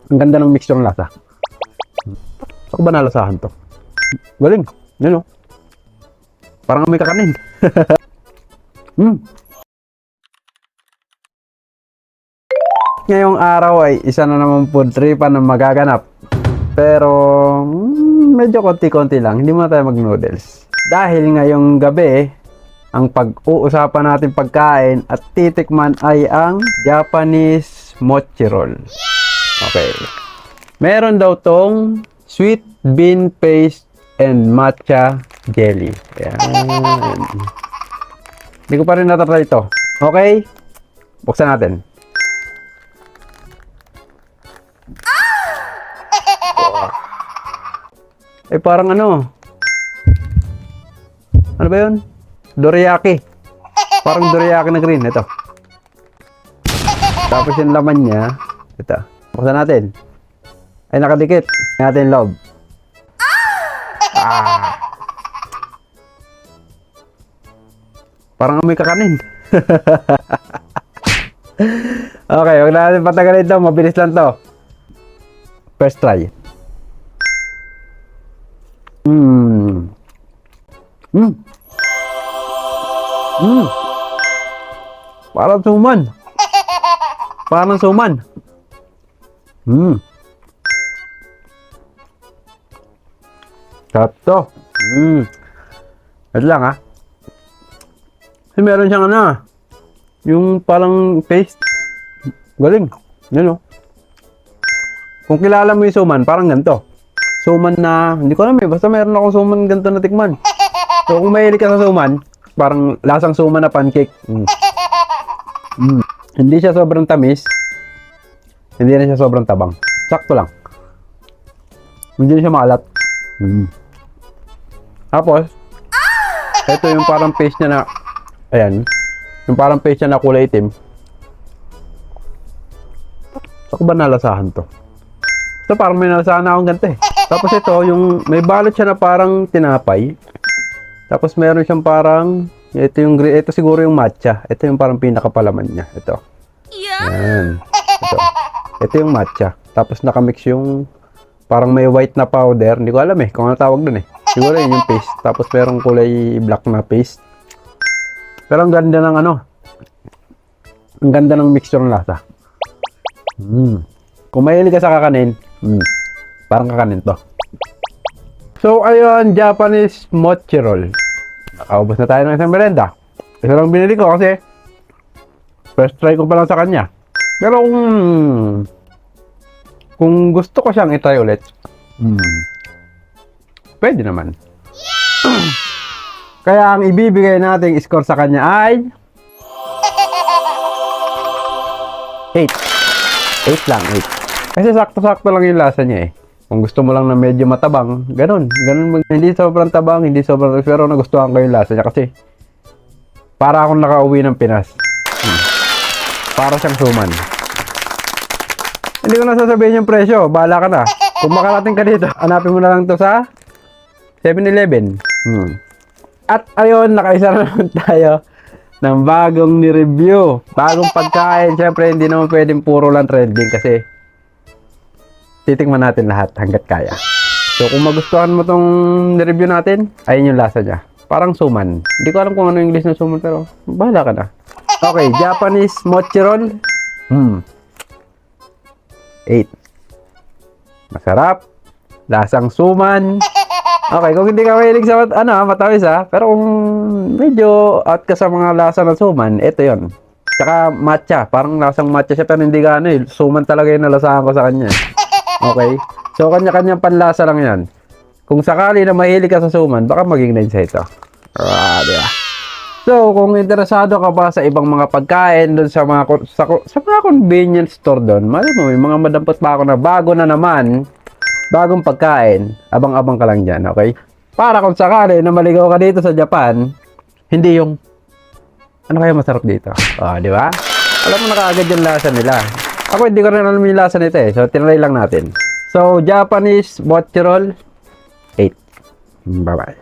Ang ganda ng mixture ng lasa. Ako ba nalasahan to? Galing. Yun o. Parang may kakanin. Ngayong araw ay isa na naman food tripan na magaganap. Pero medyo konti-konti lang. Hindi muna tayo mag-noodles. Dahil ngayong gabi, ang pag-uusapan natin pagkain at titikman ay ang Japanese mochi roll. Okay. Meron daw tong sweet bean paste and matcha jelly. Ayan. Hindi ko pa rin natatry ito. Okay? Buksan natin. Eh parang ano? Ano ba yun? Dorayaki. Parang dorayaki na green. Ito. Tapos yung laman niya. Ito. Buksan natin. Ay nakadikit. Natin loob. Parang may kakanin. Okay, huwag na natin patagalin ito. Mabilis lang to. First try. Parang suman. Parang suman. Sarap to. Ito lang ha. Kasi meron siyang ano, yung parang paste. Galing. Yun o. Kung kilala mo yung suman, parang ganito. Suman na, hindi ko alam eh, basta meron akong suman ganito na tikman. So kung mahilig ka sa suman, parang lasang suman na pancake. Hindi siya sobrang tamis. Hindi na siya sobrang tabang. Sakto lang. Hindi na siya maalat. Tapos, ito yung parang paste niya na, ayan, yung parang paste niya na kulay itim. Ako ba nalasahan to? So parang may nalasahan na akong ganito eh. Tapos ito, yung may balot siya na parang tinapay. Tapos meron siyang parang, ito yung, ito siguro yung matcha. Ito yung parang pinakapalaman niya. Ito. Ayan. Ito. Ito yung matcha. Tapos nakamix yung parang may white na powder. Hindi ko alam eh kung ano tawag dun eh. Siguro yun yung paste. Tapos merong kulay black na paste. Pero ang ganda ng ano. Ang ganda ng mixture ng lasa. Kung mahilig ka sa kakanin, parang kakanin to. So ayun, Japanese mochi roll. Nakaubos na tayo ng isang merenda. Isa lang binili ko kasi first try ko pa lang sa kanya. Pero kung gusto ko siyang itry ulit, pwede naman. Kaya ang ibibigay nating score sa kanya ay 8. 8 lang, 8. Kasi sakto-sakto lang yung lasa niya eh. Kung gusto mo lang na medyo matabang, ganun. Hindi sobrang tabang, hindi sobrang, pero nagustuhan ko yung lasa niya kasi para akong nakauwi ng Pinas. Para siyang suman. Hindi ko na sasabihin yung presyo, bahala ka na. Kung makarating ka dito, hanapin mo na lang to sa 7-Eleven. At ayun, nakaisa na naman tayo ng bagong ni-review. Bagong pagkain. Siyempre, hindi naman pwedeng puro lang trending kasi titikman natin lahat hanggat kaya. So, kung magustuhan mo tong ni-review natin, ayun yung lasa niya. Parang suman. Hindi ko alam kung ano yung English ng suman, pero bahala ka na. Okay, Japanese mochi roll. 8. Masarap. Lasang suman. Okay, kung hindi ka mahilig sa matawis pero kung medyo out ka sa mga lasa ng suman, ito yon. Tsaka matcha, parang lasang matcha siya pero hindi ka suman talaga yung nalasahan ko sa kanya. Okay? So, kanya-kanyang panlasa lang yan. Kung sakali na mahilig ka sa suman, baka maging 9 sa ito. Diba? So, kung interesado ka pa sa ibang mga pagkain doon sa mga convenience store doon, mali mo, may mga madampot pa ako na bago na naman, bagong pagkain, abang-abang ka lang dyan, okay? Para kung sakali na maligaw ka dito sa Japan, hindi yung, ano kaya masarap dito? Di ba? Alam mo na kaagad yung lasa nila. Ako hindi ko rin alam yung lasa nito eh, so tinry lang natin. So, Japanese mochi roll, 8. Bye-bye.